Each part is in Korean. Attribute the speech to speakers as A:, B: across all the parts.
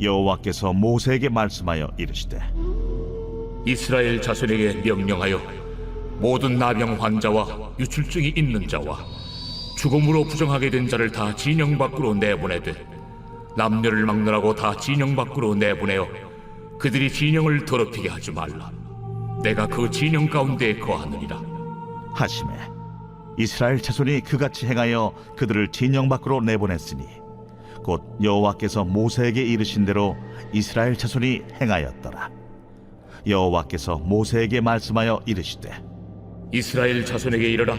A: 여호와께서 모세에게 말씀하여 이르시되
B: 이스라엘 자손에게 명령하여 모든 나병 환자와 유출증이 있는 자와 죽음으로 부정하게 된 자를 다 진영 밖으로 내보내되 남녀를 막론하고 다 진영 밖으로 내보내어 그들이 진영을 더럽히게 하지 말라. 내가 그 진영 가운데 거하느니라
A: 하시매 이스라엘 자손이 그같이 행하여 그들을 진영 밖으로 내보냈으니 곧 여호와께서 모세에게 이르신 대로 이스라엘 자손이 행하였더라. 여호와께서 모세에게 말씀하여 이르시되
B: 이스라엘 자손에게 이르라.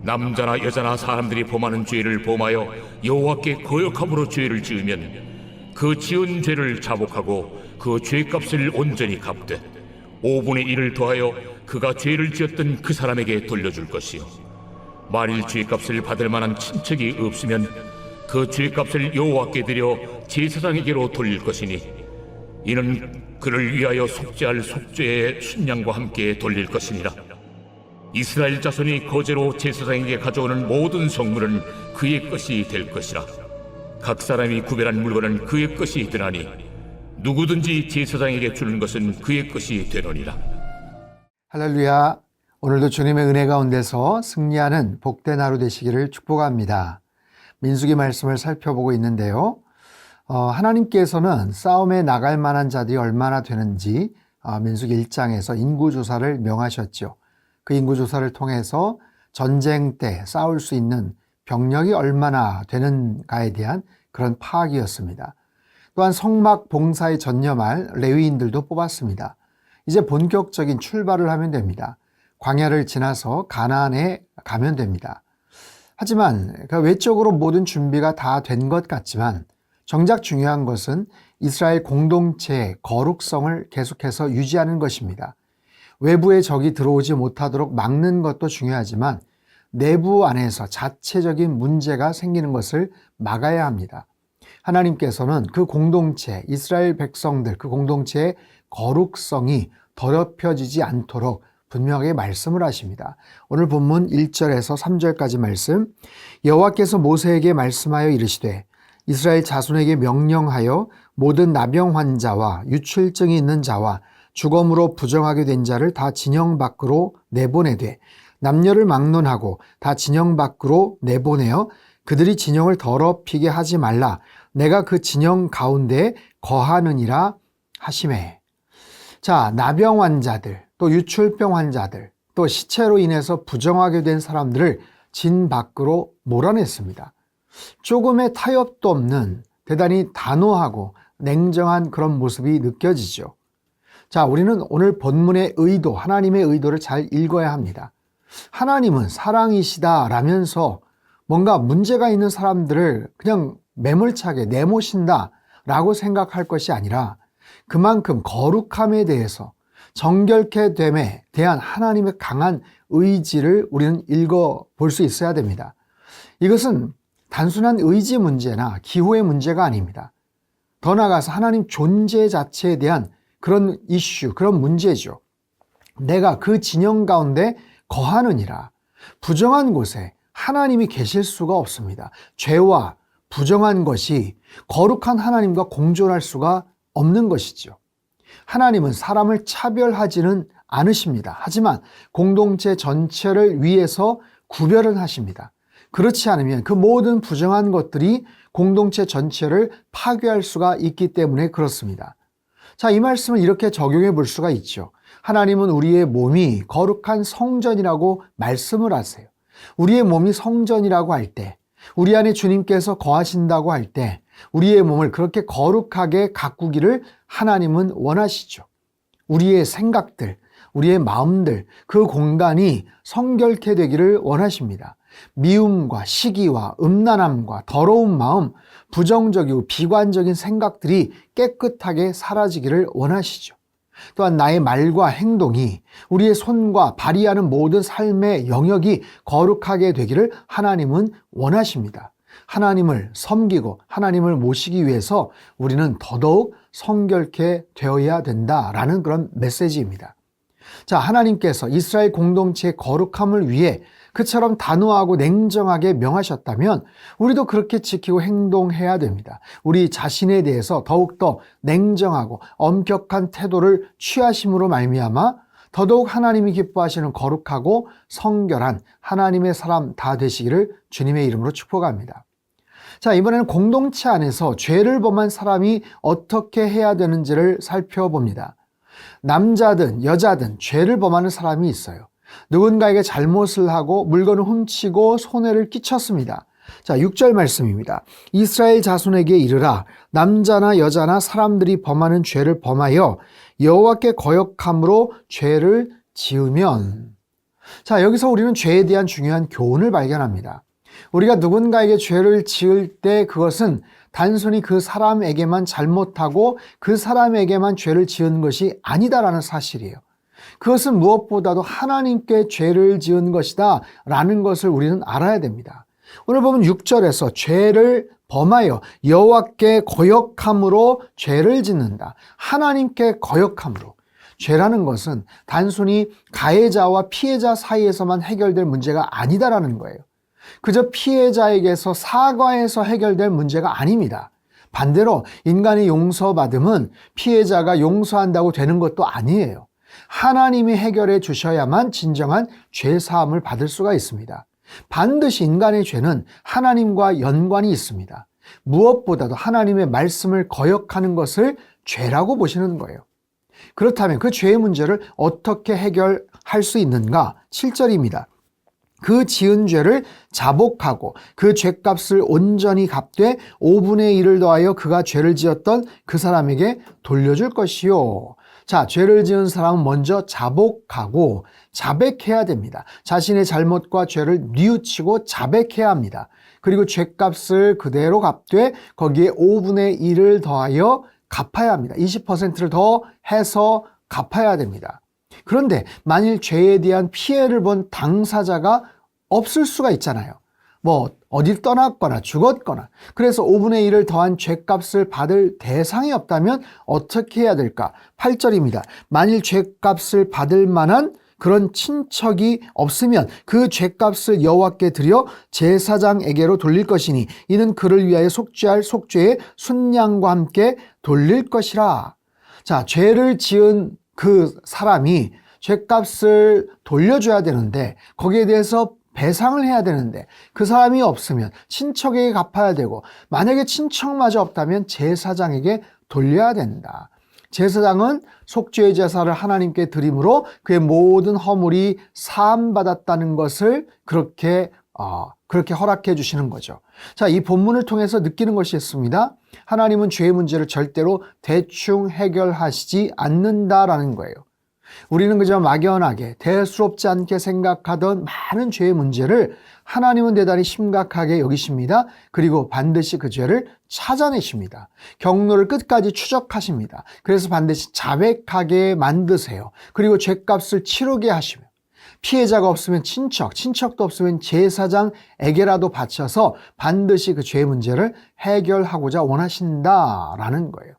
B: 남자나 여자나 사람들이 범하는 죄를 범하여 여호와께 거역함으로 죄를 지으면 그 지은 죄를 자복하고 그 죄값을 온전히 갚되 5분의 1을 더하여 그가 죄를 지었던 그 사람에게 돌려줄 것이요 만일 죄값을 받을 만한 친척이 없으면 그 죄값을 여호와께 드려 제사장에게로 돌릴 것이니 이는 그를 위하여 속죄할 속죄의 순양과 함께 돌릴 것이니라. 이스라엘 자손이 거제로 제사장에게 가져오는 모든 성물은 그의 것이 될 것이라. 각 사람이 구별한 물건은 그의 것이 되나니 누구든지 제사장에게 주는 것은 그의 것이 되느니라.
C: 할렐루야. 오늘도 주님의 은혜 가운데서 승리하는 복된 하루 되시기를 축복합니다. 민수기 말씀을 살펴보고 있는데요. 하나님께서는 싸움에 나갈 만한 자들이 얼마나 되는지 민수기 1장에서 인구조사를 명하셨죠. 그 인구조사를 통해서 전쟁 때 싸울 수 있는 병력이 얼마나 되는가에 대한 그런 파악이었습니다. 또한 성막 봉사에 전념할 레위인들도 뽑았습니다. 이제 본격적인 출발을 하면 됩니다. 광야를 지나서 가나안에 가면 됩니다. 하지만 외적으로 모든 준비가 다 된 것 같지만 정작 중요한 것은 이스라엘 공동체의 거룩성을 계속해서 유지하는 것입니다. 외부의 적이 들어오지 못하도록 막는 것도 중요하지만 내부 안에서 자체적인 문제가 생기는 것을 막아야 합니다. 하나님께서는 그 공동체, 이스라엘 백성들, 그 공동체의 거룩성이 더럽혀지지 않도록 분명하게 말씀을 하십니다. 오늘 본문 1절에서 3절까지 말씀, 여호와께서 모세에게 말씀하여 이르시되 이스라엘 자손에게 명령하여 모든 나병 환자와 유출증이 있는 자와 죽음으로 부정하게 된 자를 다 진영 밖으로 내보내되 남녀를 막론하고 다 진영 밖으로 내보내어 그들이 진영을 더럽히게 하지 말라. 내가 그 진영 가운데 거하느니라 하시매. 자, 나병 환자들, 또 유출병 환자들, 또 시체로 인해서 부정하게 된 사람들을 진 밖으로 몰아냈습니다. 조금의 타협도 없는 대단히 단호하고 냉정한 그런 모습이 느껴지죠. 자, 우리는 오늘 본문의 의도, 하나님의 의도를 잘 읽어야 합니다. 하나님은 사랑이시다라면서 뭔가 문제가 있는 사람들을 그냥 매몰차게 내모신다라고 생각할 것이 아니라 그만큼 거룩함에 대해서 정결케 됨에 대한 하나님의 강한 의지를 우리는 읽어볼 수 있어야 됩니다. 이것은 단순한 의지 문제나 기호의 문제가 아닙니다. 더 나아가서 하나님 존재 자체에 대한 그런 이슈, 그런 문제죠. 내가 그 진영 가운데 거하느니라. 부정한 곳에 하나님이 계실 수가 없습니다. 죄와 부정한 것이 거룩한 하나님과 공존할 수가 없는 것이죠. 하나님은 사람을 차별하지는 않으십니다. 하지만 공동체 전체를 위해서 구별은 하십니다. 그렇지 않으면 그 모든 부정한 것들이 공동체 전체를 파괴할 수가 있기 때문에 그렇습니다. 자, 이 말씀을 이렇게 적용해 볼 수가 있죠. 하나님은 우리의 몸이 거룩한 성전이라고 말씀을 하세요. 우리의 몸이 성전이라고 할 때, 우리 안에 주님께서 거하신다고 할 때 우리의 몸을 그렇게 거룩하게 가꾸기를 하나님은 원하시죠. 우리의 생각들, 우리의 마음들, 그 공간이 성결케 되기를 원하십니다. 미움과 시기와 음란함과 더러운 마음, 부정적이고 비관적인 생각들이 깨끗하게 사라지기를 원하시죠. 또한 나의 말과 행동이 우리의 손과 발휘하는 모든 삶의 영역이 거룩하게 되기를 하나님은 원하십니다. 하나님을 섬기고 하나님을 모시기 위해서 우리는 더더욱 성결케 되어야 된다라는 그런 메시지입니다. 자, 하나님께서 이스라엘 공동체의 거룩함을 위해 그처럼 단호하고 냉정하게 명하셨다면 우리도 그렇게 지키고 행동해야 됩니다. 우리 자신에 대해서 더욱더 냉정하고 엄격한 태도를 취하심으로 말미암아 더더욱 하나님이 기뻐하시는 거룩하고 성결한 하나님의 사람 다 되시기를 주님의 이름으로 축복합니다. 자, 이번에는 공동체 안에서 죄를 범한 사람이 어떻게 해야 되는지를 살펴봅니다. 남자든 여자든 죄를 범하는 사람이 있어요. 누군가에게 잘못을 하고 물건을 훔치고 손해를 끼쳤습니다. 자, 6절 말씀입니다. 이스라엘 자손에게 이르라. 남자나 여자나 사람들이 범하는 죄를 범하여 여호와께 거역함으로 죄를 지으면. 자, 여기서 우리는 죄에 대한 중요한 교훈을 발견합니다. 우리가 누군가에게 죄를 지을 때 그것은 단순히 그 사람에게만 잘못하고 그 사람에게만 죄를 지은 것이 아니다라는 사실이에요. 그것은 무엇보다도 하나님께 죄를 지은 것이다 라는 것을 우리는 알아야 됩니다. 오늘 보면 6절에서 죄를 범하여 여호와께 거역함으로 죄를 짓는다. 하나님께 거역함으로. 죄라는 것은 단순히 가해자와 피해자 사이에서만 해결될 문제가 아니다라는 거예요. 그저 피해자에게서 사과해서 해결될 문제가 아닙니다. 반대로 인간이 용서받음은 피해자가 용서한다고 되는 것도 아니에요. 하나님이 해결해 주셔야만 진정한 죄사함을 받을 수가 있습니다. 반드시 인간의 죄는 하나님과 연관이 있습니다. 무엇보다도 하나님의 말씀을 거역하는 것을 죄라고 보시는 거예요. 그렇다면 그 죄의 문제를 어떻게 해결할 수 있는가? 7절입니다. 그 지은 죄를 자복하고 그 죄값을 온전히 갚되 5분의 1을 더하여 그가 죄를 지었던 그 사람에게 돌려줄 것이요. 자, 죄를 지은 사람은 먼저 자복하고 자백해야 됩니다. 자신의 잘못과 죄를 뉘우치고 자백해야 합니다. 그리고 죄값을 그대로 갚되 거기에 5분의 1을 더하여 갚아야 합니다. 20%를 더 해서 갚아야 됩니다. 그런데 만일 죄에 대한 피해를 본 당사자가 없을 수가 있잖아요. 어딜 떠났거나 죽었거나. 그래서 5분의 1을 더한 죄값을 받을 대상이 없다면 어떻게 해야 될까? 8절입니다. 만일 죄값을 받을 만한 그런 친척이 없으면 그 죄값을 여호와께 드려 제사장에게로 돌릴 것이니 이는 그를 위하여 속죄할 속죄의 순양과 함께 돌릴 것이라. 자, 죄를 지은 그 사람이 죄값을 돌려줘야 되는데 거기에 대해서 배상을 해야 되는데 그 사람이 없으면 친척에게 갚아야 되고 만약에 친척마저 없다면 제사장에게 돌려야 된다. 제사장은 속죄의 제사를 하나님께 드림으로 그의 모든 허물이 사함받았다는 것을 그렇게 허락해 주시는 거죠. 자, 이 본문을 통해서 느끼는 것이 있습니다. 하나님은 죄의 문제를 절대로 대충 해결하시지 않는다라는 거예요. 우리는 그저 막연하게 대수롭지 않게 생각하던 많은 죄의 문제를 하나님은 대단히 심각하게 여기십니다. 그리고 반드시 그 죄를 찾아내십니다. 경로를 끝까지 추적하십니다. 그래서 반드시 자백하게 만드세요. 그리고 죄값을 치르게 하시며 피해자가 없으면 친척도 없으면 제사장에게라도 바쳐서 반드시 그 죄의 문제를 해결하고자 원하신다라는 거예요.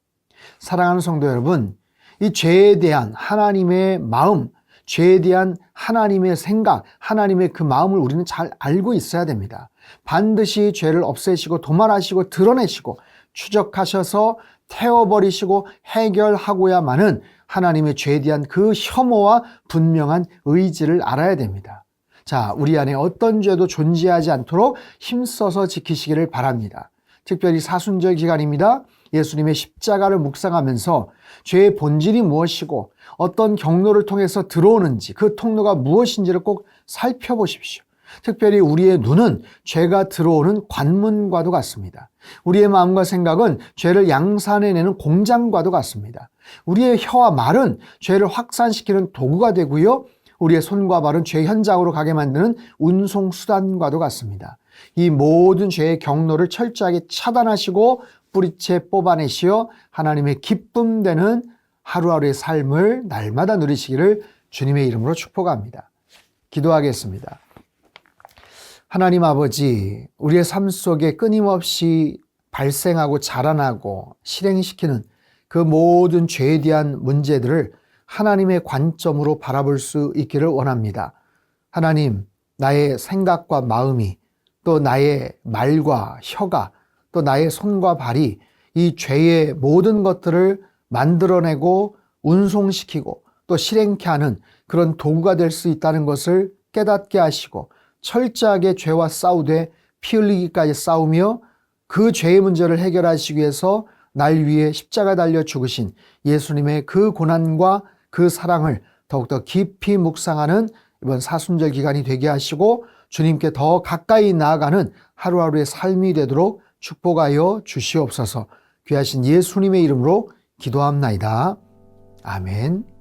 C: 사랑하는 성도 여러분, 이 죄에 대한 하나님의 마음, 죄에 대한 하나님의 생각, 하나님의 그 마음을 우리는 잘 알고 있어야 됩니다. 반드시 죄를 없애시고 도말하시고 드러내시고 추적하셔서 태워버리시고 해결하고야만은 하나님의 죄에 대한 그 혐오와 분명한 의지를 알아야 됩니다. 자, 우리 안에 어떤 죄도 존재하지 않도록 힘써서 지키시기를 바랍니다. 특별히 사순절 기간입니다. 예수님의 십자가를 묵상하면서 죄의 본질이 무엇이고 어떤 경로를 통해서 들어오는지 그 통로가 무엇인지를 꼭 살펴보십시오. 특별히 우리의 눈은 죄가 들어오는 관문과도 같습니다. 우리의 마음과 생각은 죄를 양산해내는 공장과도 같습니다. 우리의 혀와 말은 죄를 확산시키는 도구가 되고요. 우리의 손과 발은 죄 현장으로 가게 만드는 운송수단과도 같습니다. 이 모든 죄의 경로를 철저하게 차단하시고 뿌리채 뽑아내시어 하나님의 기쁨 되는 하루하루의 삶을 날마다 누리시기를 주님의 이름으로 축복합니다. 기도하겠습니다. 하나님 아버지, 우리의 삶 속에 끊임없이 발생하고 자라나고 실행시키는 그 모든 죄에 대한 문제들을 하나님의 관점으로 바라볼 수 있기를 원합니다. 하나님, 나의 생각과 마음이, 또 나의 말과 혀가, 또 나의 손과 발이 이 죄의 모든 것들을 만들어내고 운송시키고 또 실행케 하는 그런 도구가 될 수 있다는 것을 깨닫게 하시고, 철저하게 죄와 싸우되 피 흘리기까지 싸우며 그 죄의 문제를 해결하시기 위해서 날 위해 십자가 달려 죽으신 예수님의 그 고난과 그 사랑을 더욱더 깊이 묵상하는 이번 사순절 기간이 되게 하시고, 주님께 더 가까이 나아가는 하루하루의 삶이 되도록 축복하여 주시옵소서. 귀하신 예수님의 이름으로 기도합나이다. 아멘.